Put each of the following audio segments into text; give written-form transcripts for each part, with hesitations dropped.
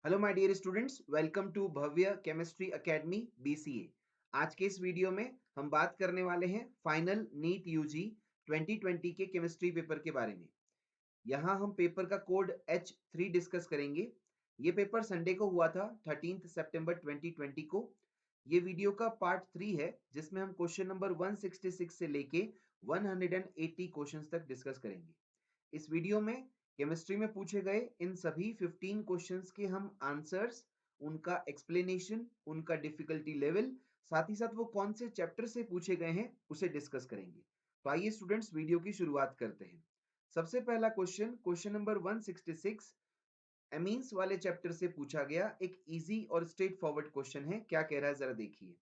Hello my dear students, welcome to Bhavya chemistry academy BCA. आज के इस वीडियो में हम बात करने वाले हैं फाइनल नीट यूजी 2020 के केमिस्ट्री पेपर के बारे में। यहाँ हम पेपर का कोड H3 डिस्कस करेंगे। ये पेपर संडे को हुआ था 13 सितंबर 2020 को। ये वीडियो का पार्ट 3 है जिसमें हम क्वेश्चन नंबर 166 से लेके 180 क्वेश्चंस तक डिस्कस करेंगे। इस वीडियो में केमिस्ट्री में पूछे गए इन सभी 15 क्वेश्चंस के हम आंसर्स, उनका एक्सप्लेनेशन, उनका डिफिकल्टी लेवल, साथ ही साथ वो कौन से चैप्टर से पूछे गए हैं उसे डिस्कस करेंगे। तो आइए स्टूडेंट्स वीडियो की शुरुआत करते हैं। सबसे पहला क्वेश्चन, क्वेश्चन नंबर 166 एमीन्स वाले चैप्टर से पूछा गया एक इजी और स्ट्रेट फॉरवर्ड क्वेश्चन है। क्या कह रहा है जरा देखिए।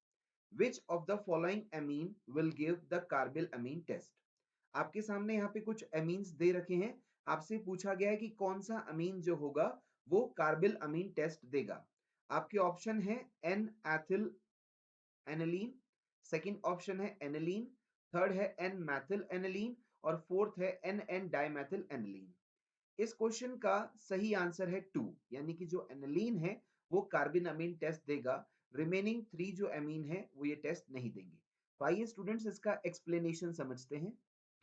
Which of the following amine will give the carbylamine test. आपके सामने यहाँ पे कुछ अमीन्स दे रखे हैं। आपसे पूछा गया है कि कौन सा अमीन जो होगा वो कार्बिल अमीन टेस्ट देगा। आपके ऑप्शन है N ethyl aniline, second option है एनिलीन, थर्ड है एन मैथिल एनिलीन और फोर्थ है एन एन डाइमेथिल एनिलीन। इस क्वेश्चन का सही आंसर है टू, यानी कि जो एनिलीन है वो कार्बिन अमीन टेस्ट देगा। रिमेनिंग थ्री जो अमीन है वो ये टेस्ट नहीं देंगे। तो आइए स्टूडेंट्स इसका एक्सप्लेनेशन समझते हैं।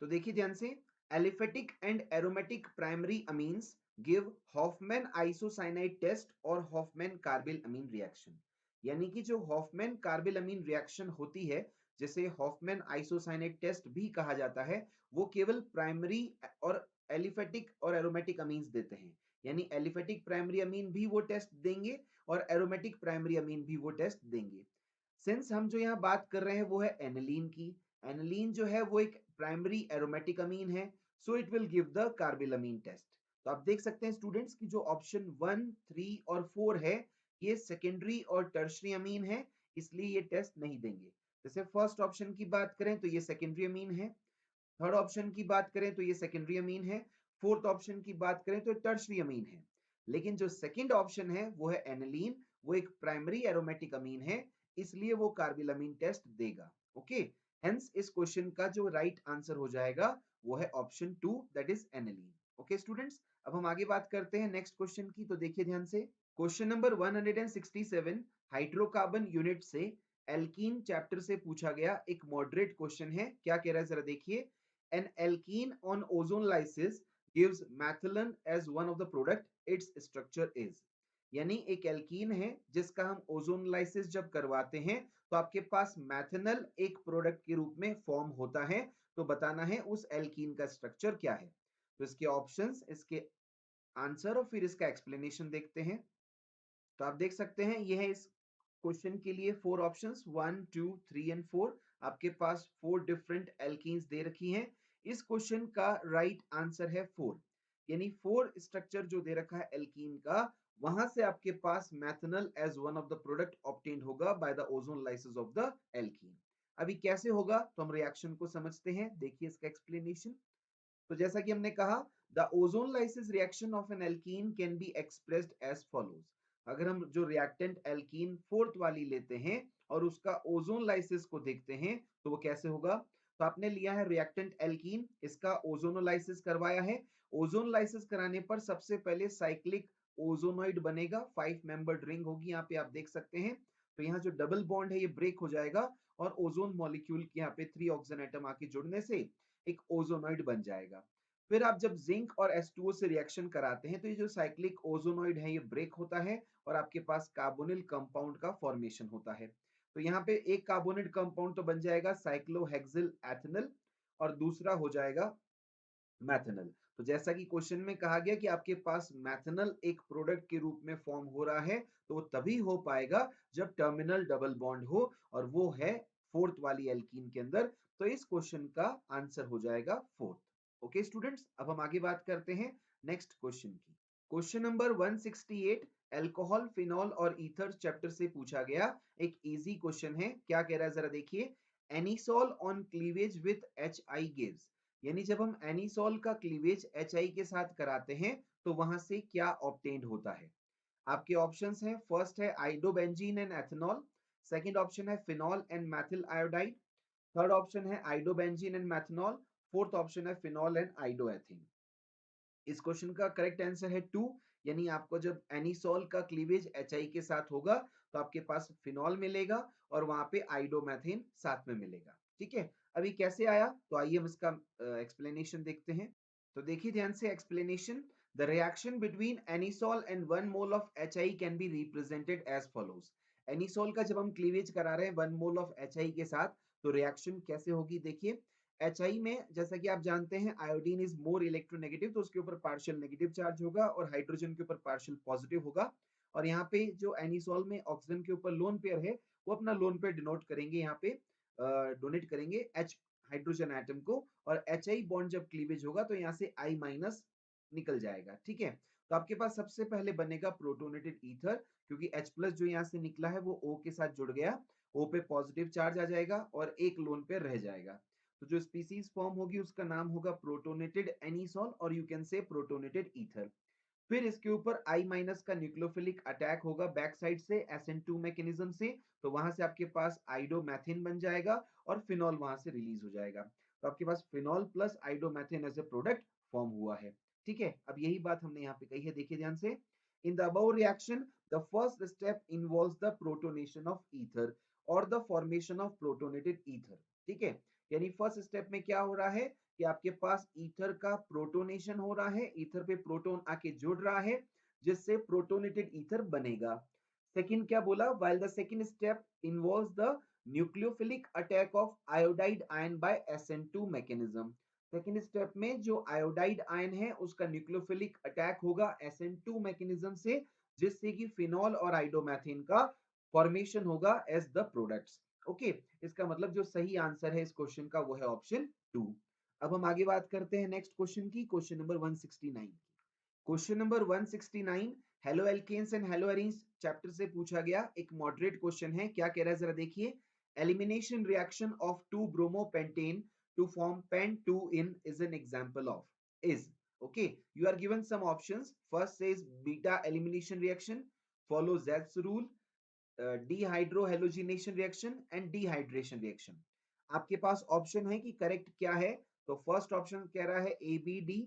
तो देखिए ध्यान से, aliphatic and aromatic primary amines give Hofmann isocyanide test और हॉफमैन कार्बिल अमीन रिएक्शन। यानी कि जो हॉफमैन कार्बिल अमीन रिएक्शन होती है, जिसे हॉफमैन आइसोसाइनाइड टेस्ट भी कहा जाता है, वो केवल प्राइमरी और एलिफेटिक और एरोमेटिक अमीन्स देते हैं। यानी एलिफेटिक प्राइमरी अमीन भी वो टेस्ट देंगे और एरोमेटिक प्राइमरी अमीन भी वो टेस्ट देंगे। सिंस हम जो यहाँ बात कर रहे हैं वो है एनिलीन की, एनिलीन जो है वो एक प्राइमरी एरोमेटिक अमीन है, so it will give the carbylamine test. तो आप देख सकते हैं स्टूडेंट्स की जो ऑप्शन 1, 3 और 4 है ये सेकेंडरी और टर्शरी अमीन है, इसलिए ये टेस्ट नहीं देंगे। जैसे फर्स्ट ऑप्शन की बात करें तो ये सेकेंडरी अमीन है, थर्ड ऑप्शन की बात करें तो ये सेकेंडरी अमीन है, फोर्थ ऑप्शन की बात करें तो टर्शरी अमीन है। लेकिन जो सेकंड ऑप्शन है वो है एनिलीन, वो एक प्राइमरी एरोमेटिक अमीन है, इसलिए वो कार्बिल अमीन टेस्ट देगा। ओके, हेंस इस क्वेश्चन का जो राइट आंसर हो जाएगा वो है option 2, that is aniline. Okay students, अब हम आगे बात करते हैं नेक्स्ट क्वेश्चन की। तो देखिए ध्यान से, क्वेश्चन नंबर 167 हाइड्रोकार्बन यूनिट से एल्कीन चैप्टर से पूछा गया एक मॉडरेट क्वेश्चन है। क्या कह रहा है जरा देखिए। An alkene on ozone lysis gives methylene as one of the product. Its structure is, यानी एक एल्कीन है जिसका हम ओजोन लाइसिस जब करवाते हैं तो आपके पास मैथनल एक प्रोडक्ट के रूप में फॉर्म होता है। तो बताना है उस एल्कीन का स्ट्रक्चर क्या है। तो इसके ऑप्शंस, इसके आंसर और फिर इसका एक्सप्लेनेशन देखते हैं। तो आप देख सकते हैं यह है इस क्वेश्चन के लिए फोर ऑप्शंस 1, 2, 3 एंड 4। आपके पास फोर डिफरेंट एल्कीन्स दे रखी हैं। इस क्वेश्चन का राइट आंसर है 4, यानी 4 स्ट्रक्चर जो दे रखा है एल्कीन का, वहां से आपके पास methanal as one of the product obtained होगा by the ozonolysis of the alkene. अभी कैसे होगा तो हम रिएक्शन को समझते हैं। देखिए इसका एक्सप्लेनेशन। तो जैसा कि हमने कहा, the ozonolysis reaction of an alkene can be expressed as follows. अगर हम जो रिएक्टेंट एल्कीन फोर्थ वाली लेते हैं और उसका ओजोन लाइसिस को देखते हैं तो वो कैसे होगा। तो आपने लिया है रिएक्टेंट एल्कीन, इसका ओजोनोलाइसिस करवाया है। ओजोन लाइसिस कराने पर सबसे पहले साइक्लिक ओजोनॉइड बनेगा, 5 मेंबर्ड रिंग होगी, यहाँ पे आप देख सकते हैं। तो यहाँ जो डबल बॉन्ड है ये ब्रेक हो जाएगा और ओजोन मॉलिक्यूल के यहाँ पे 3 ऑक्सीजन एटम आके जुड़ने से एक ओजोनॉइड बन जाएगा। फिर आप जब जिंक और H2O से रिएक्शन कराते हैं तो ये जो साइक्लिक ओजोनॉइड है ये ब्रेक होता है और आपके पास कार्बोनिल कंपाउंड का फॉर्मेशन होता है। तो यहाँ पे एक कार्बोनेट कंपाउंड तो बन जाएगा साइक्लोहेक्सिल एथेनल और दूसरा हो जाएगा मैथनल। तो जैसा कि क्वेश्चन में कहा गया कि आपके पास मैथनल एक प्रोडक्ट के रूप में फॉर्म हो रहा है, तो वो तभी हो पाएगा जब टर्मिनल डबल बॉन्ड हो, और वो है फोर्थ वाली एल्कीन के अंदर। तो इस क्वेश्चन का आंसर हो जाएगा फोर्थ। ओके स्टूडेंट्स, अब हम आगे बात करते हैं नेक्स्ट क्वेश्चन की। क्वेश्चन नंबर 168 अल्कोहल, फिनॉल और ईथर चैप्टर से पूछा गया एक इजी क्वेश्चन है। क्या कह रहा है जरा देखिए। Anisole on cleavage with HI gives, यानी जब हम एनिसोल का क्लीवेज HI के साथ कराते हैं तो वहां से क्या ऑब्टेन्ड होता है। आपके ऑप्शंस हैं, फर्स्ट है iodobenzene and ethanol, second option है phenol and methyl iodide, third option है iodobenzene and methanol, fourth option है फिनॉल एंड आइडोएथेन। इस क्वेश्चन का करेक्ट आंसर है 2, यानी आपको जब एनिसोल का क्लीवेज HI के साथ होगा तो आपके पास फिनॉल मिलेगा और वहां पे आइडोमेथेन साथ में मिलेगा। ठीक है, अभी कैसे आया तो आइए हम इसका एक्सप्लेनेशन देखते हैं। तो देखिए ध्यान से explanation. The reaction between anisole and 1 mole of HI can be represented as follows. Anisole का जब हम क्लीवेज करा रहे हैं 1 मोल ऑफ HI के साथ तो रिएक्शन कैसे होगी देखिए। HI में जैसा कि आप जानते हैं आयोडीन इज मोर इलेक्ट्रोनेगेटिव, तो उसके ऊपर पार्शियल नेगेटिव चार्ज होगा और हाइड्रोजन के ऊपर पार्शियल पॉजिटिव होगा। और यहाँ पे जो एनिसोल में ऑक्सीजन के ऊपर लोन पेयर है वो अपना लोन पेयर डिनोट करेंगे, यहाँ पे डोनेट करेंगे H हाइड्रोजन एटम को, और HI बॉन्ड जब क्लीवेज होगा तो यहाँ से I माइनस निकल जाएगा। ठीक है, तो आपके पास सबसे पहले बनेगा प्रोटोनेटेड ईथर, क्योंकि H प्लस जो यहाँ से निकला है वो O के साथ जुड़ गया, O पे पॉजिटिव चार्ज आ जाएगा और एक लोन पेयर रह जाएगा। तो जो स्पीसीज फॉर्म होगी उसका नाम होगा प्रोटोनेटेड एनिसोल और you can say protonated ether. फिर इसके ऊपर I माइनस का न्यूक्लियोफिलिक अटैक होगा बैक साइड से SN2 मैकेनिज्म से, तो वहां से आपके पास आइडोमेथिन बन जाएगा और फिनॉल वहां से रिलीज हो जाएगा। तो आपके पास phenol plus iodomethane as a product form हुआ है। ठीक है, अब यही बात हमने यहाँ पे कही है, देखिए ध्यान से। In the above reaction the first step involves the protonation of ether और the formation of protonated ether. ठीक है, यानी फर्स्ट स्टेप में क्या हो रहा है कि आपके पास ईथर का प्रोटोनेशन हो रहा है, ईथर पे प्रोटोन आके जुड़ रहा है जिससे प्रोटोनेटेड ईथर बनेगा। सेकंड क्या बोला, while the second step involves the nucleophilic attack of iodide ion by SN2 mechanism। Second step में जो आयोडाइड आयन है उसका न्यूक्लियोफिलिक अटैक होगा SN2 मैकेनिज्म से, जिससे कि फिनॉल और आइडोमेथिन का फॉर्मेशन होगा एज द प्रोडक्ट्स। ओके, इसका मतलब जो सही आंसर है इस क्वेश्चन का वो है ऑप्शन 2। अब हम आगे बात करते हैं नेक्स्ट क्वेश्चन की, question number 169। Question number 169 haloalkanes and haloarenes chapter से पूछा गया एक मॉडरेट क्वेश्चन है। क्या कह रहा है जरा देखिए। Elimination reaction of 2 bromopentane to form pent 2 ene is an example of is. Okay, you are given some options. First says beta elimination reaction, follow Zaitsev's rule, dehydrohalogenation reaction and dehydration reaction. आपके पास option है कि correct क्या है। तो first option कह रहा है ए बी डी,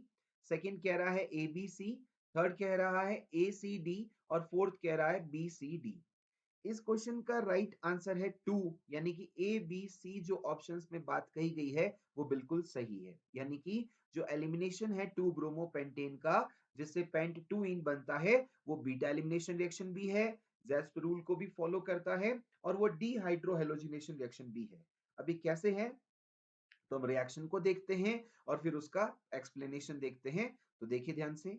सेकंड कह रहा है ए बी सी, थर्ड कह रहा है ए सी डी और फोर्थ कह रहा है बी सी डी। इस क्वेश्चन का राइट आंसर है 2, यानी कि ए बी सी जो ऑप्शंस में बात कही गई है वो बिल्कुल सही है। यानी कि जो एलिमिनेशन है 2 ब्रोमोपेंटेन का जिससे पेंट 2 इन बनता है वो बीटा एलिमिनेशन रिएक्शन भी है, ज़ेस्ट रूल को भी फॉलो करता है और वो डीहाइड्रोहेलोजिनेशन रिएक्शन भी है। अभी कैसे है तो हम रिएक्शन को देखते हैं और फिर उसका एक्सप्लेनेशन देखते हैं। तो देखिए ध्यान से,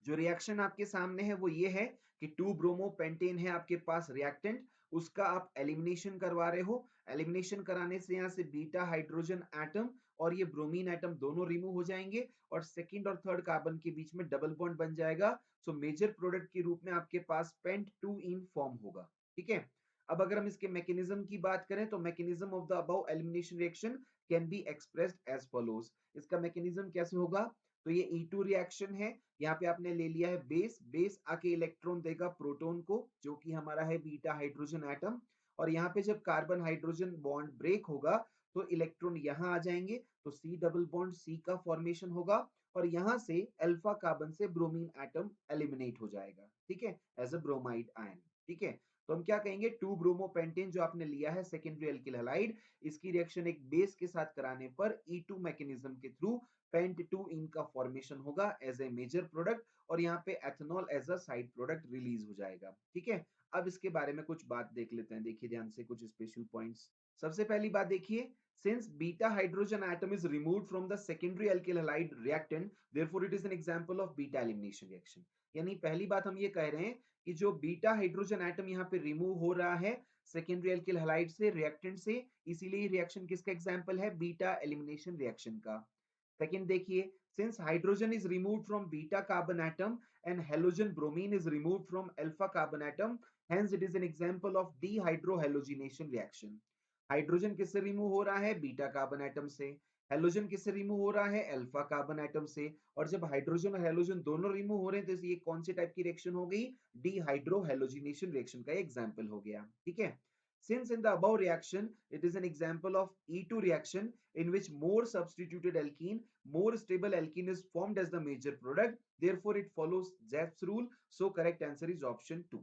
जो रिएक्शन आपके सामने है वो ये है कि 2 ब्रोमोपेंटेन है आपके पास रिएक्टेंट, उसका आप एलिमिनेशन करवा रहे हो। एलिमिनेशन कराने से यहाँ से बीटा हाइड्रोजन एटम और ये ब्रोमीन एटम दोनों रिमूव हो जाएंगे और सेकंड और थर्ड कार्बन के बीच में डबल बॉन्ड बन जाएगा। सो मेजर प्रोडक्ट के रूप में आपके पास पेंट 2 इन फॉर्म होगा। ठीक है, अब अगर हम इसके मैकेनिज्म की बात करें तो mechanism of the above elimination reaction can be expressed as follows. इसका मैकेनिज्म कैसे होगा, तो ये E2 रिएक्शन है, यहाँ पे आपने ले लिया है बेस, बेस आके इलेक्ट्रॉन देगा प्रोटॉन को जो कि हमारा है बीटा हाइड्रोजन एटम, और यहाँ पे जब कार्बन हाइड्रोजन बॉन्ड ब्रेक होगा तो इलेक्ट्रॉन यहाँ आ जाएंगे, तो सी डबल बॉन्ड सी का फॉर्मेशन होगा और यहाँ से अल्फा कार्बन से ब्रोमीन एटम एलिमिनेट हो जाएगा। ठीक है, एज अ ब्रोमाइड आयन। ठीक है, तो हम क्या कहेंगे 2 ब्रोमोपेंटेन जो आपने लिया है सेकेंडरी एल्किल हैलाइड, इसकी रिएक्शन एक बेस के साथ कराने पर E2 मैकेनिज्म के थ्रू पेंट 2 इन का फॉर्मेशन होगा एज ए मेजर प्रोडक्ट और यहाँ पे ethanol as a side product release हो जाएगा। ठीक है, अब इसके बारे में कुछ बात देख लेते हैं, देखिए ध्यान से कुछ स्पेशल पॉइंट्स। सबसे पहली बात देखिए, since beta hydrogen atom is removed from the secondary alkyl halide reactant therefore it is an example of beta elimination reaction। यानी पहली बात हम ये कह रहे हैं कि जो बीटा हाइड्रोजन एटम यहाँ पे रिमूव हो रहा है सेकेंडरी एल्किल हैलाइड से रिएक्टेंट से, इसीलिए रिएक्शन किसका एग्जांपल है, बीटा एलिमिनेशन रिएक्शन का। सेकंड देखिए, since hydrogen is removed from beta carbon atom and halogen bromine is removed from alpha carbon atom, hence it is an example of dehydrohalogenation reaction। Hydrogen किससे remove हो रहा है, beta carbon atom से। Halogen किससे remove हो रहा है, alpha carbon atom से। और जब हाइड्रोजन और हेलोजन दोनों रिमूव हो रहे हैं तो ये कौन से टाइप की रिएक्शन हो गई, डीहाइड्रोहेलोजिनेशन रिएक्शन का एग्जांपल हो गया। ठीक है, Since in the above reaction, it is an example of E2 reaction in which more substituted alkene, more stable alkene is formed as the major product. Therefore, it follows Zeth's rule. So, correct answer is option 2.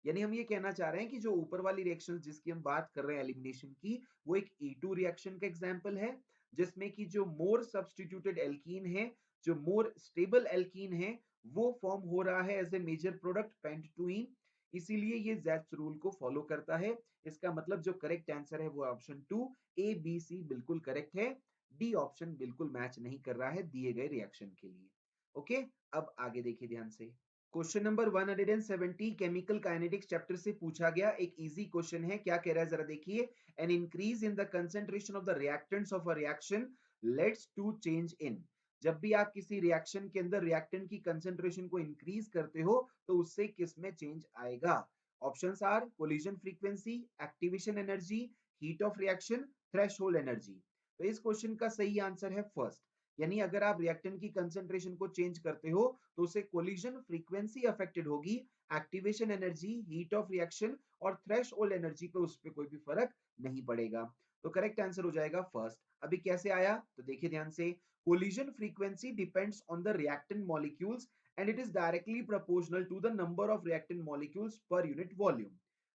यानी हम ये कहना चाह रहे हैं कि जो ऊपर वाली रिएक्शन जिसकी हम बात कर रहे हैं एलिमिनेशन की, वो एक E2 रिएक्शन का एग्जांपल है, जिसमें कि जो मोर सब्स्टिट्यूटेड एल्कीन है, जो मोर स्टेबल एल्कीन है, वो फॉर्म हो रहा है एज ए मेजर प्रोडक्ट पेंटटूइन। इसीलिए ये ज़ेप्स रूल को फॉलो करता है। इसका मतलब जो करेक्ट आंसर है वो ऑप्शन 2, ए बी सी बिल्कुल करेक्ट है। डी ऑप्शन बिल्कुल मैच नहीं कर रहा है दिए गए रिएक्शन के लिए। ओके, अब आगे देखिए ध्यान से। Question number 170 chemical kinetics chapter से पूछा गया एक इजी क्वेश्चन है। क्या कह रहा है जरा देखिए। An increase in the concentration of the reactants of a reaction lets to change in. जब भी आप किसी रिएक्शन के अंदर रिएक्टेंट की कंसेंट्रेशन को इंक्रीज करते हो तो उससे किस में चेंज आएगा। Options are collision frequency, activation energy, heat of reaction, threshold energy. तो इस क्वेश्चन का सही आंसर है फर्स्ट। यानी अगर आप रिएक्टेंट की कंसेंट्रेशन को चेंज करते हो तो उससे कोलिजन फ्रीक्वेंसी अफेक्टेड होगी, activation energy, heat of reaction और थ्रेशोल्ड एनर्जी पे उस पे कोई भी फर्क नहीं पड़ेगा। तो करेक्ट आंसर हो जाएगा फर्स्ट। अभी कैसे आया तो देखिए ध्यान से। Collision frequency depends on the reactant molecules and it is directly proportional to the number of reactant molecules per unit volume.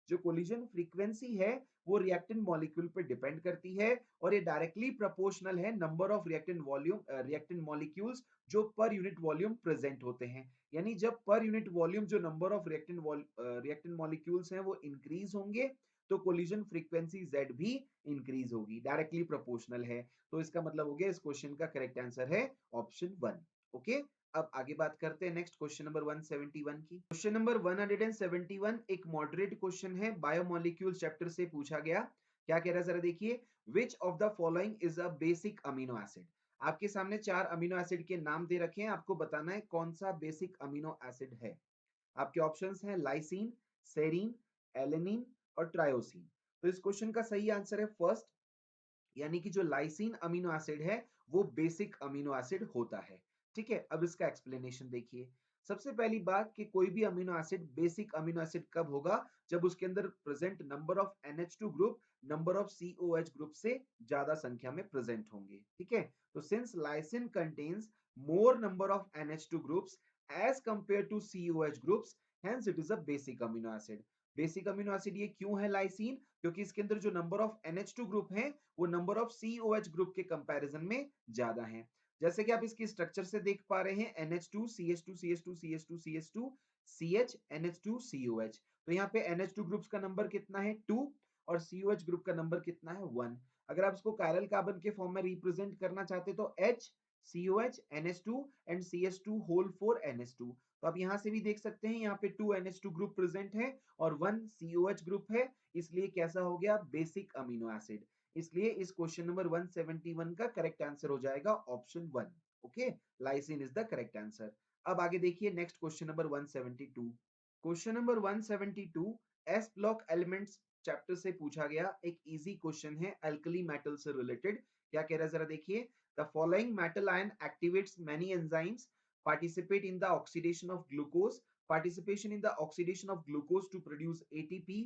जो कोलिजन फ्रीक्वेंसी है वो रिएक्टेंट मॉलिक्यूल पे डिपेंड करती है और ये डायरेक्टली प्रोपोर्शनल है नंबर ऑफ रिएक्टेंट मॉलिक्यूल्स जो पर यूनिट वॉल्यूम प्रेजेंट होते हैं। यानी जब पर यूनिट वॉल्यूम जो नंबर ऑफ रिएक्टेंट मॉलिक्यूल्स हैं वो इंक्रीज होंगे तो कोलिजन फ्रीक्वेंसी Z भी इंक्रीज होगी, डायरेक्टली प्रोपोर्शनल है। तो इसका मतलब हो गया इस क्वेश्चन का करेक्ट आंसर है ऑप्शन 1। ओके, अब आगे बात करते हैं नेक्स्ट क्वेश्चन नंबर 171 की। क्वेश्चन नंबर 171 एक मॉडरेट क्वेश्चन है, बायोमोलिक्यूल्स चैप्टर से पूछा गया। क्या कह रहा है जरा देखिए। Which of the following is a basic amino acid. आपके सामने 4 अमीनो एसिड के नाम दे रखे हैं, आपको बताना है कौन सा बेसिक अमीनो एसिड है। आपके ऑप्शंस हैं लाइसिन, सेरीन, एलेनिन और ट्रायोसिन। तो इस क्वेश्चन का सही आंसर है फर्स्ट, यानी कि जो लाइसिन अमीनो एसिड है वो बेसिक अमीनो एसिड होता है। ठीक है, अब इसका एक्सप्लेनेशन देखिए। सबसे पहली बात कि कोई भी amino acid basic amino acid कब होगा, जब उसके अंदर present number of NH2 group number of COH group से ज्यादा संख्या में प्रेजेंट होंगे। ठीक है, तो since lysine contains more number of NH2 groups as compared to COH groups, hence it is a basic amino acid. Basic amino acid ये क्यों है लाइसिन, क्योंकि इसके अंदर जो नंबर ऑफ NH2 ग्रुप हैं वो नंबर ऑफ COH ग्रुप के कंपैरिजन में ज्यादा है। जैसे कि आप इसकी स्ट्रक्चर से देख पा रहे हैं NH2 CH2 CH2 CH2 CH2 CH NH2 COH। तो यहाँ पे NH2 ग्रुप्स का नंबर कितना है 2 और COH ग्रुप का नंबर कितना है 1। अगर आप इसको कायरल कार्बन के फॉर्म में रिप्रेजेंट करना चाहते तो H COH NH2 and CH2 whole 4 NH2। तो आप यहाँ से भी देख सकते हैं, यहाँ पे 2 NH2 ग्रुप प्रेजेंट है और 1 COH ग्रुप है, इसलिए कैसा हो गया बेसिक अमीनो एसिड। इसलिए इस क्वेश्चन नंबर 171 का करेक्ट आंसर हो जाएगा option 1। Okay, lysine is the correct answer. अब आगे देखिए next question number 172। Question number 172 S block elements chapter से पूछा गया एक इजी क्वेश्चन है अल्कली मेटल से रिलेटेड। क्या कह रहा है जरा देखिए। The following metal ion activates many enzymes participate in the oxidation of glucose. Participation in the oxidation of glucose to produce ATP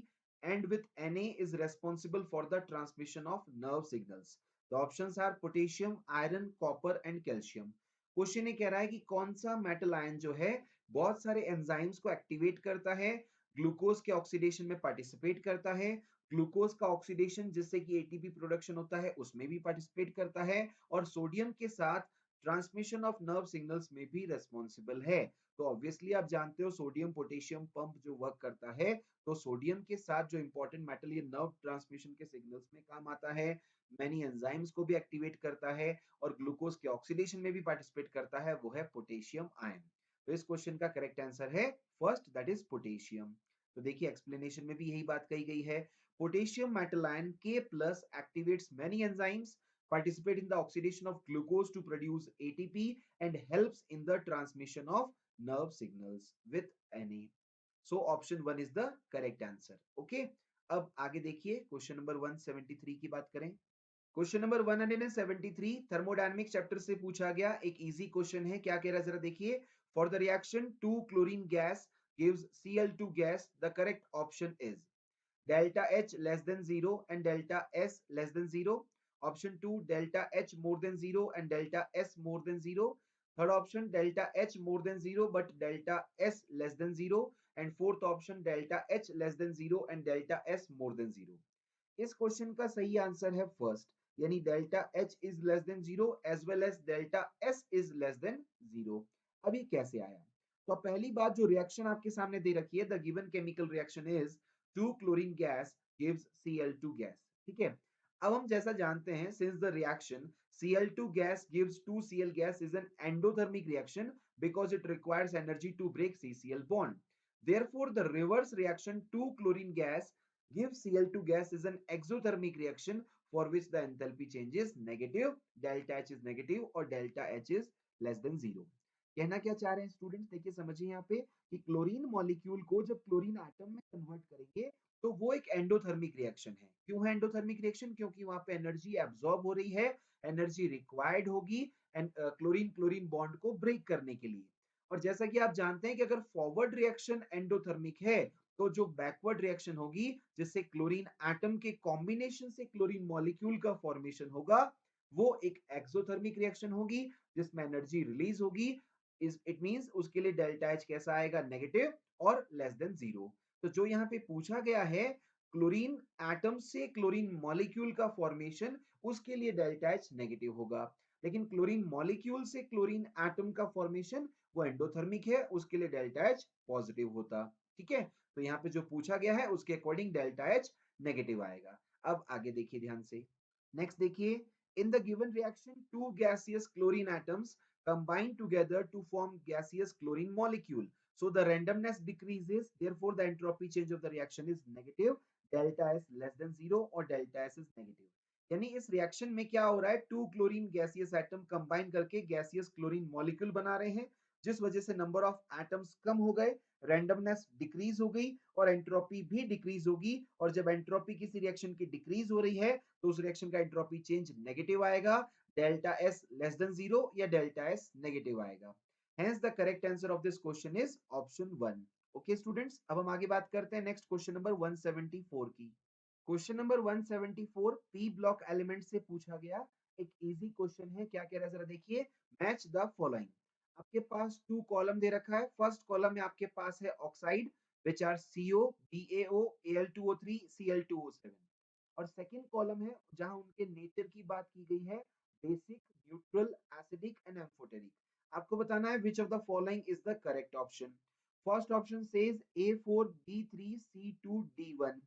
and with Na is responsible for the transmission of nerve signals. The options are potassium, iron, copper and calcium. Question ये कह रहा है कि कौन सा metal ion जो है बहुत सारे एंजाइम्स को एक्टिवेट करता है, ग्लूकोज के ऑक्सीडेशन में पार्टिसिपेट करता है, ग्लूकोज का ऑक्सीडेशन जिससे कि एटीपी प्रोडक्शन होता है उसमें भी पार्टिसिपेट करता है और सोडियम के साथ ट्रांसमिशन ऑफ नर्व सिग्नल्स में भी रेस्पॉन्सिबल है। तो ऑब्वियसली आप जानते हो सोडियम पोटेशियम पंप जो वर्क करता है, तो सोडियम के साथ जो इंपॉर्टेंट मेटल ये नर्व ट्रांसमिशन के सिग्नल्स में काम आता है, मैनी एंजाइम्स को भी एक्टिवेट करता है और ग्लूकोज के ऑक्सीडेशन में भी पार्टिसिपेट करता है, वो है पोटेशियम आयन। तो इस क्वेश्चन का करेक्ट आंसर है फर्स्ट, दैट इज पोटेशियम। तो देखिए एक्सप्लेनेशन में भी यही बात कही गई है। Potassium metal ion K plus activates many enzymes, participate in the oxidation of glucose to produce ATP and helps in the transmission of nerve signals with Na. So option 1 is the correct answer. Okay, अब आगे देखिए question number 173 की बात करें। Question number 173 thermodynamics chapter से पूछा गया एक इजी क्वेश्चन है। क्या कह रहा है जरा देखिए। For the reaction 2 chlorine gas gives Cl2 gas, the correct option is। delta H less than 0 and delta S less than 0. Option 2, delta H more than 0 and delta S more than 0. Third option, delta H more than 0 but delta S less than 0. And fourth option, delta H less than 0 and delta S more than 0. इस question का सही answer है first, यानी delta H is less than zero as well as delta S is less than zero. अभी कैसे आया? तो पहली बात, जो रिएक्शन आपके सामने दे रखी है, the given chemical reaction is 2 chlorine gas gives Cl2 gas. ठीक है, अब हम जैसा जानते हैं, since the reaction Cl2 gas gives 2Cl gas is an endothermic reaction because it requires energy to break CCl bond. Therefore, the reverse reaction 2 chlorine gas give Cl2 gas is an exothermic reaction for which the enthalpy change is negative, delta H is negative और delta H is less than zero। कहना क्या चाह रहे हैं students, देखिए समझिए यहाँ पे कि क्लोरीन मॉलिक्यूल को जब क्लोरीन एटम में कन्वर्ट करेंगे तो वो एक एंडोथर्मिक रिएक्शन है। क्यों है एंडोथर्मिक रिएक्शन? क्योंकि वहां पे एनर्जी एब्जॉर्ब हो रही है, एनर्जी रिक्वायर्ड होगी एंड क्लोरीन क्लोरीन बॉन्ड को ब्रेक करने के लिए। और जैसा कि आप जानते हैं कि अगर फॉरवर्ड रिएक्शन एंडोथर्मिक है तो जो बैकवर्ड रिएक्शन होगी जिससे क्लोरीन एटम के कॉम्बिनेशन से क्लोरीन मॉलिक्यूल का फॉर्मेशन होगा, वो एक एक्सोथर्मिक रिएक्शन होगी जिसमें एनर्जी रिलीज होगी। इट मींस उसके लिए डेल्टा एच कैसा आएगा? नेगेटिव और लेस देन जीरो। तो जो यहाँ पे पूछा गया है क्लोरीन एटम से क्लोरीन मॉलिक्यूल का फॉर्मेशन, उसके लिए डेल्टा एच नेगेटिव होगा। लेकिन क्लोरीन मॉलिक्यूल से क्लोरीन एटम का फॉर्मेशन वो एंडोथर्मिक है, उसके लिए डेल्टा एच पॉजिटिव होता। ठीक है, तो यहाँ पे जो पूछा गया है उसके अकॉर्डिंग डेल्टा एच नेगेटिव आएगा। अब आगे देखिए ध्यान से, नेक्स्ट देखिए, in the given reaction two gaseous chlorine atoms combine together to form gaseous chlorine molecule, so the randomness decreases, therefore the entropy change of the reaction is negative, delta S less than 0 और delta S is negative। यानी इस reaction में क्या हो रहा है, two chlorine gaseous atom combine करके gaseous chlorine molecule बना रहे हैं, जिस वजह से नंबर ऑफ एटम्स कम हो गए, रैंडमनेस डिक्रीज हो गई और एंट्रोपी भी डिक्रीज होगी। और जब एंट्रोपी किसी रिएक्शन की डिक्रीज हो रही है तो उस रिएक्शन का एंट्रोपी चेंज नेगेटिव आएगा, delta S less than zero या डेल्टा एस नेगेटिव आएगा। Hence the correct answer of this question is option 1। Okay students, अब हम आगे बात करते हैं नेक्स्ट क्वेश्चन नंबर 174 की। Question number 174 P block element से पूछा गया एक इजी क्वेश्चन है। क्या कह रहा है जरा देखिए, मैच द फॉलोइंग। आपके पास टू कॉलम दे रखा है। फर्स्ट कॉलम में आपके पास है oxide which are CO, BaO, Al2O3, Cl2O7। और सेकंड कॉलम है जहां उनके नेचर की बात की गई है, basic, neutral, acidic and amphoteric. आपको बताना है विच of the following is the correct option. First option says A4B3C2D1।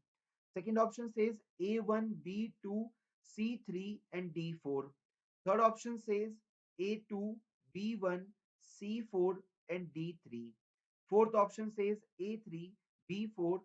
second option says A1 B2 C3 and D4। third option says A2 B1 C4 and D3। fourth option says A3 B4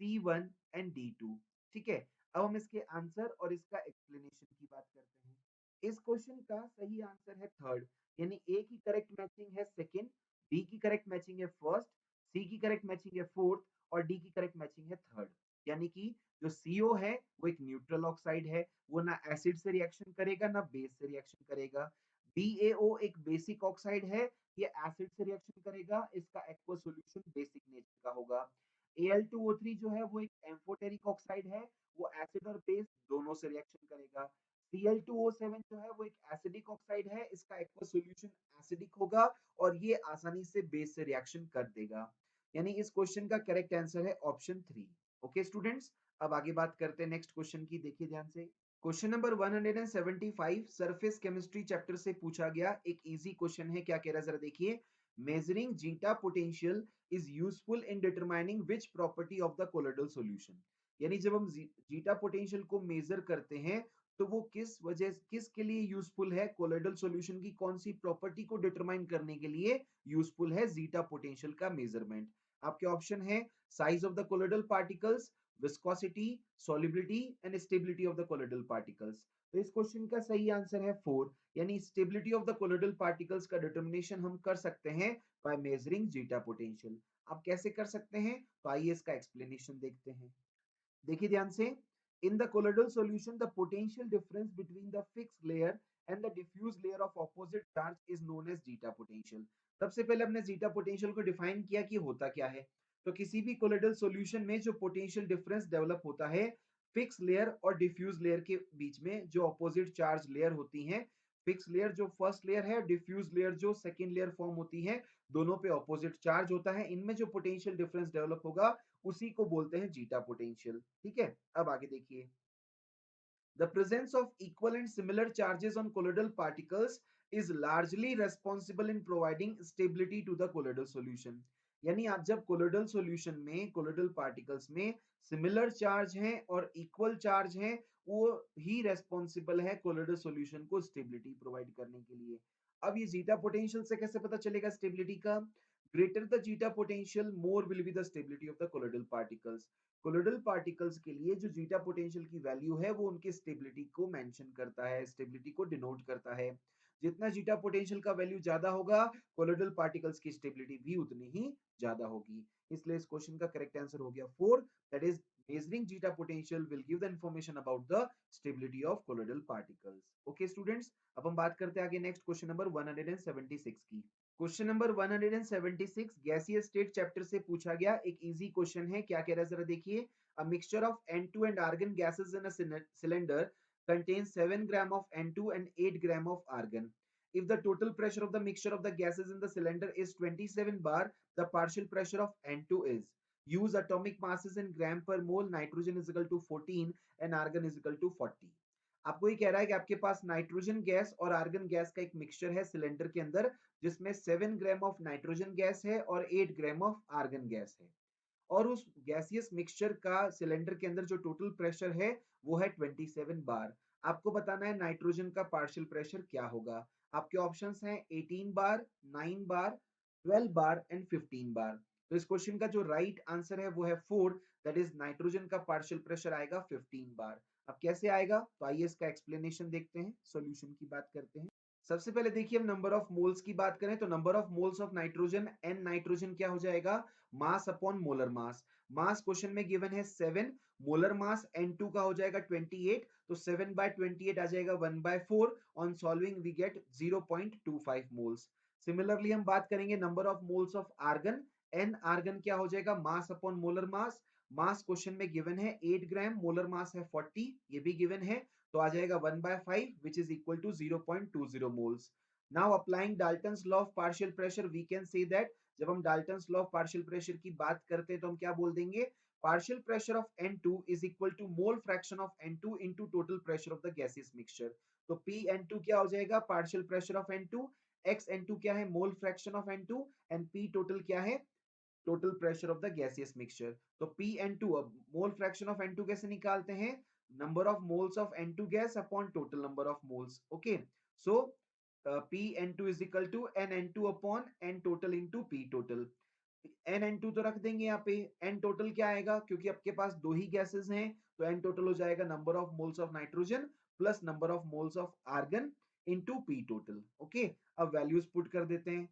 C1 and D2। ठीक है, अब हम इसके answer और इसका explanation की बात करते हैं। इस क्वेश्चन का सही आंसर है थर्ड, यानी ए की करेक्ट मैचिंग है सेकंड, बी की करेक्ट मैचिंग है फर्स्ट, सी की करेक्ट मैचिंग है फोर्थ और डी की करेक्ट मैचिंग है थर्ड। यानी कि जो CO है वो एक न्यूट्रल ऑक्साइड है, वो ना एसिड से रिएक्शन करेगा ना बेस से रिएक्शन करेगा। BaO एक बेसिक ऑक्साइड है, ये एसिड से रिएक्शन करेगा, इसका एक्वस सॉल्यूशन बेसिक नेचर का होगा। Al2O3 जो है वो एक एम्फोटेरिक ऑक्साइड है, वो एसिड और बेस दोनों से रिएक्शन करेगा। Cl2O7 जो है वो एक एसिडिक ऑक्साइड है, इसका एक्वस सॉल्यूशन एसिडिक होगा और ये आसानी से बेस से रिएक्शन कर देगा। यानी इस क्वेश्चन का करेक्ट आंसर है ऑप्शन 3। ओके स्टूडेंट्स, अब आगे बात करते हैं नेक्स्ट क्वेश्चन की, देखिए ध्यान से। Question number 175 surface chemistry chapter से पूछा गया एक इजी क्वेश्चन है। क्या कह रहा है जरा देखिए, measuring zeta potential is useful in determining which property of the colloidal solution. यानी जब हम जीटा पोटेंशियल को मेजर करते हैं तो वो किसके लिए यूजफुल है, कोलोइडल सॉल्यूशन की कौन सी प्रॉपर्टी को डिटरमाइन करने के लिए यूजफुल है जीटा पोटेंशियल का मेजरमेंट। आपके ऑप्शन है size of the colloidal particles, viscosity, solubility and stability of the colloidal particles। तो इस क्वेश्चन का सही आंसर है 4, यानी stability of the colloidal particles का डिटरमिनेशन हम कर सकते हैं बाय मेजरिंग जीटा पोटेंशियल। आप कैसे कर सकते हैं, तो आइए इसका एक्सप्लेनेशन देखते हैं। देखिए ध्यान से, in the colloidal solution the potential difference between the fixed layer and the diffuse layer of opposite charge is known as zeta potential. सबसे पहले हमने जीटा पोटेंशियल को डिफाइन किया कि होता क्या है। तो किसी भी कोलोइडल सॉल्यूशन में जो पोटेंशियल डिफरेंस डेवलप होता है फिक्स लेयर और डिफ्यूज लेयर के बीच में, जो अपोजिट चार्ज लेयर होती हैं, फिक्स लेयर जो फर्स्ट लेयर है, डिफ्यूज लेयर जो सेकंड लेयर फॉर्म होती है, दोनों पे अपोजिट चार्ज होता है, इनमें जो पोटेंशियल डिफरेंस डेवलप होगा उसी को बोलते हैं जीटा पोटेंशियल। ठीक है, अब आगे देखिए, the presence of equal and similar charges on colloidal particles is largely responsible in providing stability to the colloidal solution। यानी आप जब colloidal solution में colloidal particles में similar charge हैं और equal charge हैं, वो ही responsible है colloidal solution को stability provide करने के लिए। अब ये zeta potential से कैसे पता चलेगा stability का? Greater the zeta potential, more will be the stability of the colloidal particles। Colloidal particles के लिए जो जीटा पोटेंशियल की वैल्यू है वो उनकी स्टेबिलिटी को मेंशन करता है, स्टेबिलिटी को डिनोट करता है। जितना जीटा पोटेंशियल का वैल्यू ज्यादा होगा, कोलोइडल पार्टिकल्स की स्टेबिलिटी भी उतनी ही ज्यादा होगी। इसलिए इस क्वेश्चन का करेक्ट आंसर हो गया 4, that is measuring zeta potential will give the information about the stability of colloidal particles। Okay students, अब हम बात करते हैं आगे नेक्स्ट क्वेश्चन नंबर 176 की। Question number 176 gaseous state chapter से पूछा गया एक इजी क्वेश्चन है। क्या कह रहा है जरा देखिए, a mixture of N2 and argon gases in a cylinder contains 7 gram of N2 and 8 gram of argon. If the total pressure of the mixture of the gases in the cylinder is 27 bar, the partial pressure of N2 is, use atomic masses in gram per mole, nitrogen is equal to 14 and argon is equal to 40। आपको ये कह रहा है कि आपके पास nitrogen gas और argon gas का एक मिक्सचर है सिलेंडर के अंदर, जिसमें 7 ग्राम ऑफ नाइट्रोजन गैस है और 8 ग्राम ऑफ आर्गन गैस है, और उस गैसियस मिक्सचर का सिलेंडर के अंदर जो टोटल प्रेशर है वो है 27 बार। आपको बताना है नाइट्रोजन का पार्शियल प्रेशर क्या होगा। आपके ऑप्शंस हैं 18 बार, 9 बार, 12 बार एंड 15 बार। तो इस क्वेश्चन का जो राइट आंसर है वो है 4, दैट इज नाइट्रोजन का पार्शियल प्रेशर आएगा 15 बार। अब कैसे आएगा, तो आइए इसका एक्सप्लेनेशन देखते हैं, सॉल्यूशन की बात करते हैं। सबसे पहले देखिए, हम नंबर ऑफ मोल्स की बात करें तो number of moles of nitrogen, n nitrogen क्या हो जाएगा, mass upon molar mass. Mass question में गिवन है 7, मोलर मास N2 का हो जाएगा 28, तो 7 by 28 आ जाएगा 1/4। On solving we get 0.25 moles. Similarly हम बात करेंगे number of moles of argon, n argon क्या हो जाएगा, mass upon molar mass. Mass question में गिवन है 8 ग्राम, मोलर मास है 40, ये भी गिवन है, तो आ जाएगा 1/5 which is equal to 0.20 moles। Now applying Dalton's law of partial pressure we can say that, जब हम Dalton's law of partial pressure की बात करते हैं तो हम क्या बोल देंगे, partial pressure of N2 is equal to mole fraction of N2 into total pressure of the gaseous mixture। तो P N2 क्या हो जाएगा, partial pressure of N2, x N2 क्या है, mole fraction of N2, and P total क्या है, total pressure of the gaseous mixture. तो Pn2, अब मोल फ्रैक्शन ऑफ N2 कैसे निकालते हैं, number of moles of N2 gas upon total number of moles. Okay, so Pn2 is equal to NN2 upon N total into P total. NN2 तो रख देंगे यहाँ पे, N टोटल क्या आएगा, क्योंकि आपके पास दो ही गैसेस हैं, तो N टोटल हो जाएगा number of moles of nitrogen plus number of moles of argon into P total. Okay, अब वैल्यूज पुट कर देते हैं।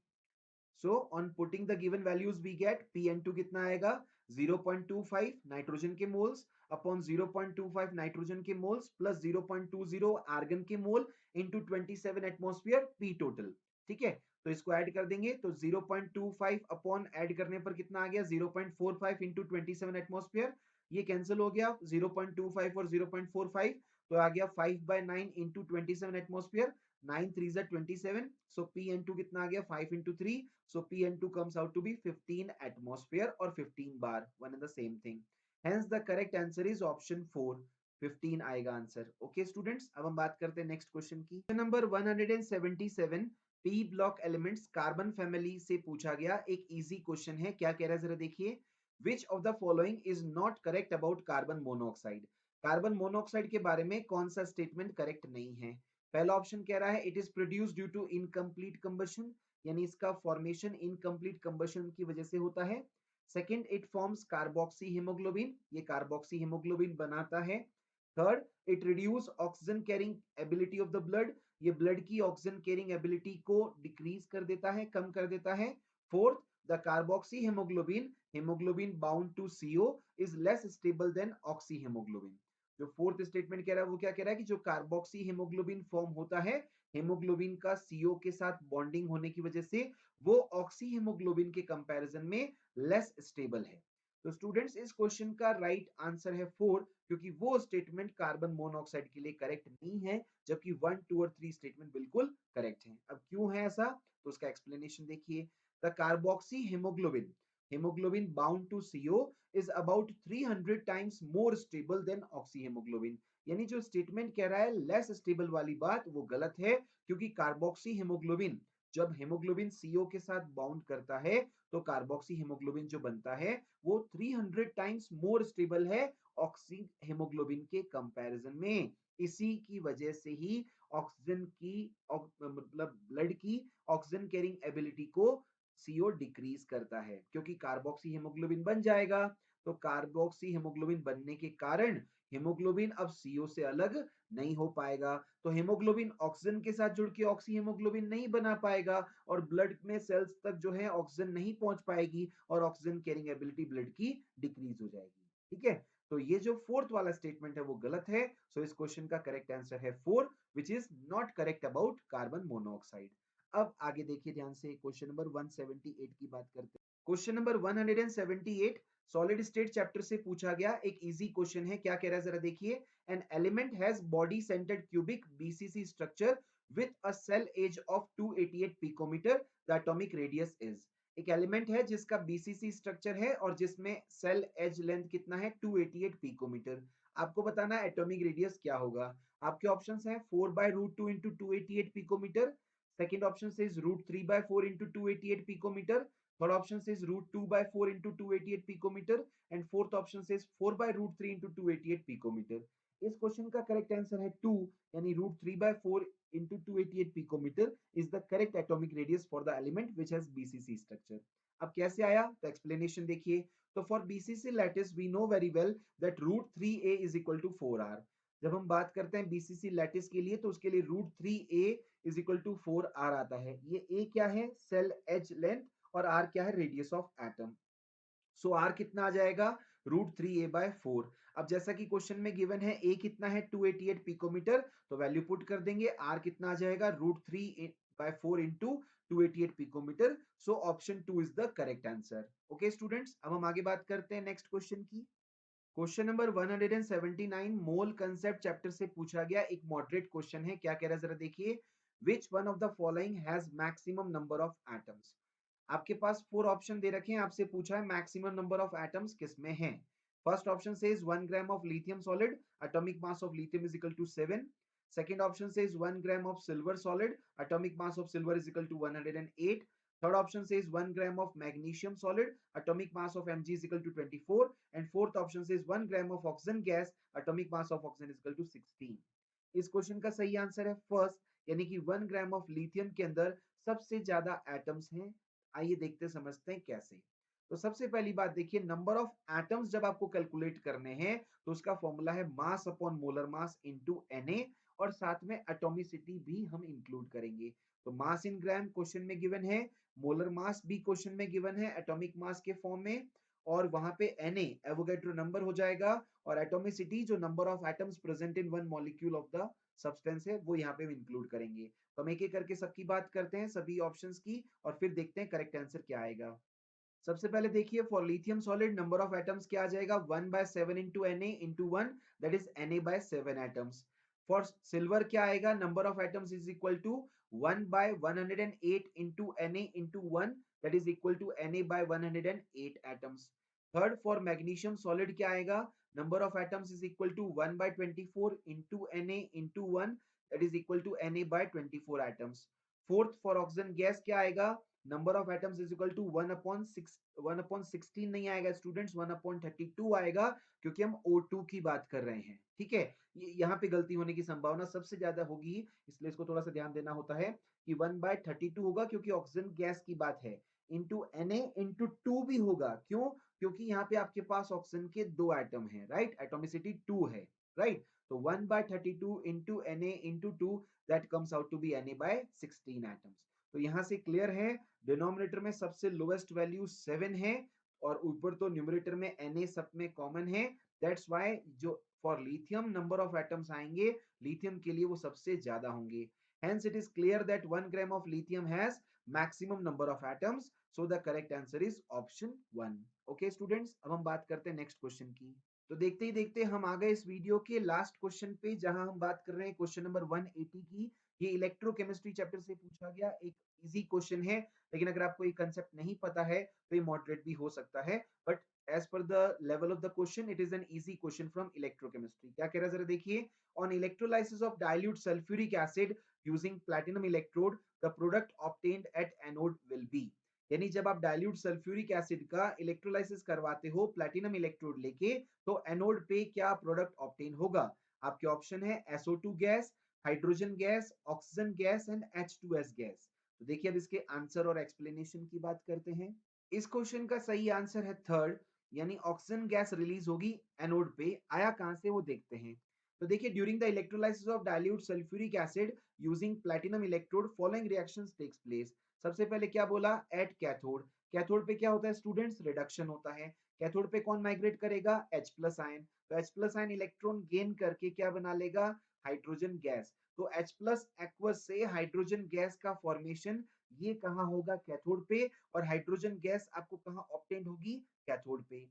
So on putting the given values we get Pn2 कितना आएगा, 0.25 नाइट्रोजन के मोल्स अपॉन 0.25 नाइट्रोजन के मोल्स प्लस 0.20 आर्गन के मोल into 27 atmosphere P total. ठीक है, तो इसको ऐड कर देंगे तो 0.25 अपॉन ऐड करने पर कितना आ गया, 0.45 इंटू 27 एटमॉस्फेयर, ये कैंसिल हो गया 0.25 और 0.45, तो आ गया 5/9 इंटू 27 एटमॉस्फेयर, 9 3 27, so Pn2 कितना आ गया 5 into 3, so Pn2 comes out to be 15 atmosphere or 15 bar, one and the same thing, hence the correct answer is option 4, 15 आएगा आंसर। ओके स्टूडेंट्स, अब हम बात करते हैं नेक्स्ट क्वेश्चन की। Number 177 P block elements carbon family से पूछा गया एक इजी क्वेश्चन है। क्या कह रहा है जरा देखिए, which of the following is not correct about carbon monoxide. Carbon monoxide के बारे में कौन सा स्टेटमेंट करेक्ट नहीं है। पहला ऑप्शन कह रहा है it is produced due to incomplete combustion, यानी इसका फॉर्मेशन इनकम्प्लीट कंबशन की वजह से होता है। Second, it forms carboxyhaemoglobin, ये कार्बोक्सी हीमोग्लोबिन बनाता है। Third, it reduce oxygen carrying ability of the blood, ये ब्लड की ऑक्सीजन कैरिंग एबिलिटी को डिक्रीज कर देता है, कम कर देता है। Fourth, the carboxyhaemoglobin haemoglobin bound to CO is less stable than oxyhaemoglobin. जो फोर्थ स्टेटमेंट कह रहा है वो क्या कह रहा है कि जो कार्बोक्सी हीमोग्लोबिन फॉर्म होता है हीमोग्लोबिन का CO के साथ बॉन्डिंग होने की वजह से वो ऑक्सी हीमोग्लोबिन के कंपैरिजन में लेस स्टेबल है। तो स्टूडेंट्स इस क्वेश्चन का राइट आंसर है 4, क्योंकि वो स्टेटमेंट कार्बन मोनोऑक्साइड के लिए करेक्ट नहीं है, जबकि 1, 2 और 3 स्टेटमेंट बिल्कुल करेक्ट है। अब क्यों है ऐसा, तो उसका एक्सप्लेनेशन देखिए। The carboxy hemoglobin bound to CO is about 300 times more stable than oxyhemoglobin। यानी जो स्टेटमेंट कह रहा है लेस स्टेबल वाली बात, वो गलत है, क्योंकि कार्बोक्सी हेमोग्लोबिन जब हेमोग्लोबिन सीओ के साथ बाउंड करता है तो कार्बोक्सी हेमोग्लोबिन जो बनता है वो 300 टाइम्स मोर स्टेबल है ऑक्सी हेमोग्लोबिन के कंपैरिजन में। इसी की वजह से ही ऑक्सीजन की मतलब ब्लड की ऑक्सीजन कैरिंग एबिलिटी को सीओ डिक्रीज करता है, क्योंकि कार्बोक्सी हेमोग्लोबिन बन जाएगा। तो कार्बोक्सी हेमोग्लोबिन बनने के कारण हेमोग्लोबिन अब सीओ से अलग नहीं हो पाएगा, तो हेमोग्लोबिन ऑक्सीजन के साथ जुड़ के ऑक्सी हेमोग्लोबिन नहीं बना पाएगा और ब्लड में सेल्स तक जो है ऑक्सीजन नहीं पहुंच पाएगी और ऑक्सीजन कैरिंग एबिलिटी ब्लड की डिक्रीज हो जाएगी। ठीक है, तो ये जो फोर्थ वाला स्टेटमेंट है वो गलत है। सो इस क्वेश्चन का करेक्ट आंसर है 4, which is not correct about carbon monoxide. अब आगे देखिए ध्यान से, क्वेश्चन नंबर 178 की बात करते हैं। Question number 178 solid state chapter से पूछा गया एक इजी क्वेश्चन है। क्या कह रहा है जरा देखिए। An element has body centred cubic BCC structure with a cell edge of 288 picometre, the atomic radius is. एक एलिमेंट है जिसका बीसीसी स्ट्रक्चर है और जिसमें सेल एज लेंथ कितना है 288 पिकोमीटर। आपको बताना है एटॉमिक रेडियस क्या होगा। आपके ऑप्शंस हैं 4/√2 into 288 picometre, second option says √3/4 into 288 picometer, third option says √2/4 into 288 picometer, and fourth option says 4/√3 into 288 picometer। इस क्वेश्चन का करेक्ट आंसर है 2, यानी √3/4 into 288 picometer is the correct atomic radius for the element which has BCC structure। अब कैसे आया, तो explanation देखिए। तो for BCC lattice we know very well that √3a is equal to 4r। जब हम बात करते हैं बीसीसी लैटिस के लिए तो उसके लिए √3a is equal to 4r आता है। ये a क्या है, सेल एज लेंथ, और r क्या है, radius of atom. So r कितना आ जाएगा, √3a/4। अब जैसा कि क्वेश्चन में गिवन है a कितना है 288 पिकोमीटर, तो वैल्यू पुट कर देंगे, r कितना आ जाएगा √3/4 into 288 picometre. So option 2 is the correct answer. Okay students, अब हम आगे बात करते हैं नेक्स्ट क्वेश्चन की। Question number 179 mole concept chapter से पूछा गया एक मॉडरेट क्वेश्चन है। क्या कह रहा है जरा देखिए। Which one of the following has maximum number of atoms. आपके पास 4 ऑप्शन दे रखे हैं, आपसे पूछा है मैक्सिमम नंबर ऑफ एटम्स किसमें है। First option says 1 gram of lithium solid, atomic mass of lithium is equal to 7। Second option says 1 gram of silver solid, atomic mass of silver is equal to 108। Third option says 1 gram of magnesium solid, atomic mass of Mg is equal to 24, and fourth option says 1 gram of oxygen gas, atomic mass of oxygen is equal to 16। इस question का सही answer है first, यानी कि 1 gram of lithium के अंदर सबसे ज्यादा एटम्स हैं। आइए देखते समझते हैं कैसे। तो सबसे पहली बात देखिए, नंबर ऑफ एटम्स जब आपको कैलकुलेट करने हैं तो उसका फॉर्मूला है मास upon molar mass into Na, और साथ में एटॉमिसिटी भी हम इंक्लूड करेंगे। तो मास इन ग्राम क्वेश्चन में गिवन है, मोलर मास भी क्वेश्चन में गिवन है एटॉमिक मास के फॉर्म में, और वहां पे Na एवोगैड्रो नंबर हो जाएगा, और एटॉमिसिटी जो number of atoms present in one molecule of the substance है वो यहाँ पे हम इंक्लूड करेंगे। तो हम एक एक करके सबकी बात करते हैं, सभी ऑप्शंस की, और फिर देखते हैं करेक्ट आंसर क्या आएगा। सबसे पहले देखिए, for lithium solid number of atoms क्या आ जाएगा, 1/7 into Na into 1, that is Na/7 atoms. For silver क्या आएगा, number of atoms is equal to 1/108 into Na into 1, that is equal to Na/108 atoms. Third, for magnesium solid क्या आएगा, number of atoms is equal to 1/24 into Na into 1, that is equal to Na/24 atoms. Fourth, for oxygen gas क्या आएगा, number of atoms is equal to 1/16 नहीं आएगा students, 1/32 आएगा, क्योंकि हम O2 की बात कर रहे हैं। ठीक है, यहाँ पे गलती होने की संभावना सबसे ज्यादा होगी, इसलिए इसको थोड़ा सा ध्यान देना होता है कि 1/32 होगा, क्योंकि ऑक्सीजन गैस की बात है। इंटू Na इंटू 2 भी होगा, क्यों, क्योंकि यहाँ पे आपके पास ऑक्सीजन के 2 एटम है, राइट, एटोमिसिटी 2 है, राइट। तो 1/32 into Na into 2, that comes out to be Na/16 atoms. तो यहां से क्लियर है, डिनोमिनेटर में सबसे लोएस्ट वैल्यू 7 है, और ऊपर तो न्यूमरेटर में Na सब में कॉमन है। दैट्स व्हाई जो for lithium number of atoms आएंगे लिथियम के लिए वो सबसे ज्यादा होंगे। Hence it is clear that 1 gram of lithium has maximum number of atoms. So the correct answer is option 1. Okay students, अब हम बात करते हैं नेक्स्ट क्वेश्चन की। तो देखते ही देखते हम आ गए इस वीडियो के लास्ट क्वेश्चन पे, जहां हम बात कर रहे हैं क्वेश्चन नंबर 180 की। ये इलेक्ट्रोकेमिस्ट्री चैप्टर से पूछा गया एक इजी क्वेश्चन है, लेकिन अगर आपको ये कंसेप्ट नहीं पता है तो ये मॉडरेट भी हो सकता है, but as per the level of the question it is an easy question from electrochemistry। क्या कह रहा है जरा देखिए। on electrolysis of dilute sulfuric acid using platinum electrode the product obtained at anode will be। यानी जब आप dilute sulphuric acid का इलेक्ट्रोलाइसिस करवाते हो प्लैटिनम इलेक्ट्रोड लेके, तो एनोड पे क्या प्रोडक्ट ऑब्टेन होगा। आपके ऑप्शन है SO2 gas, hydrogen gas, oxygen gas and H2S gas. तो देखिए अब इसके आंसर और एक्सप्लेनेशन की बात करते हैं। इस क्वेश्चन का सही आंसर है थर्ड, यानी ऑक्सीजन गैस रिलीज होगी एनोड पे। आया कहां से वो देखते हैं। तो देखिए during the electrolysis of dilute sulphuric acid using platinum electrode following reactions takes place. सबसे पहले क्या बोला, एट कैथोड। कैथोड पे क्या होता है स्टूडेंट्स, रिडक्शन होता है। कैथोड पे कौन माइग्रेट करेगा, H प्लस आयन। तो H plus ion electron gain करके क्या बना लेगा, हाइड्रोजन गैस। तो H प्लस एक्वस से हाइड्रोजन गैस का फॉर्मेशन ये कहाँ होगा, कैथोड पे। और हाइड्रोजन गैस आपको कहाँ ऑब्टेन होगी, कैथोड पे।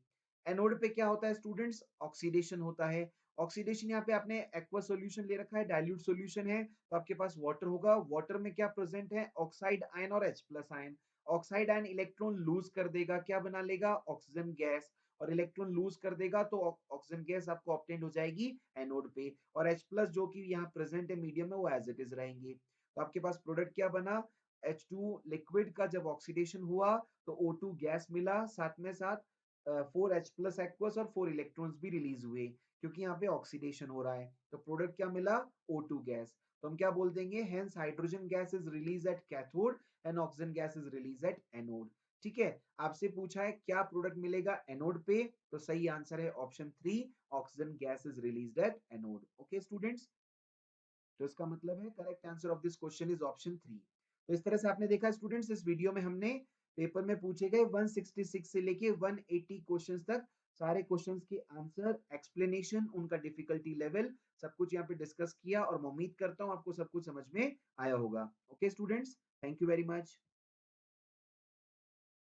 एनोड पे क्या होता है स्टूडेंट्स, ऑक्सीडेशन होता है। ऑक्सीडेशन यहाँ पे आपने एक्वा सॉल्यूशन ले रखा है, डाइल्यूट सॉल्यूशन है, तो आपके पास वाटर होगा। वाटर में क्या प्रेजेंट है, ऑक्साइड आयन और H plus ion. Oxide ion electron lose कर देगा, क्या बना लेगा, ऑक्सीजन गैस। और इलेक्ट्रॉन लूज कर देगा तो ऑक्सीजन गैस आपको ऑब्टेन हो जाएगी एनोड पे। और H प्लस जो कि यहाँ प्रेजेंट है मीडियम में, वो एज इट इज रहेंगे। तो आपके पास प्रोडक्ट क्या बना, H2 लिक्विड का जब ऑक्सीडेशन हुआ तो O2 गैस मिला, साथ में साथ 4H प्लस एक्वस और 4 इलेक्ट्रॉन्स भी रिलीज हुए, क्योंकि यहाँ पे ऑक्सीडेशन हो रहा है। तो प्रोडक्ट क्या मिला, O2 गैस। तो हम क्या बोल देंगे, hence hydrogen gas is release at cathode and oxygen gas is release at anode. ठीक है, आपसे पूछा है क्या प्रोडक्ट मिलेगा एनोड पे, तो सही आंसर है option 3, oxygen gas is released at anode. Okay students, तो इसका मतलब है correct answer of this question is option 3। तो इस तरह से आपने देखा स्टूडेंट्स, इस वीडियो में हमने पेपर में पूछे गए 166 से लेके 180 क्वेश्चंस तक सारे क्वेश्चंस के आंसर, एक्सप्लेनेशन, उनका डिफिकल्टी लेवल सब कुछ यहाँ पे डिस्कस किया, और मैं उम्मीद करता हूँ आपको सब कुछ समझ में आया होगा। Okay students, thank you very much.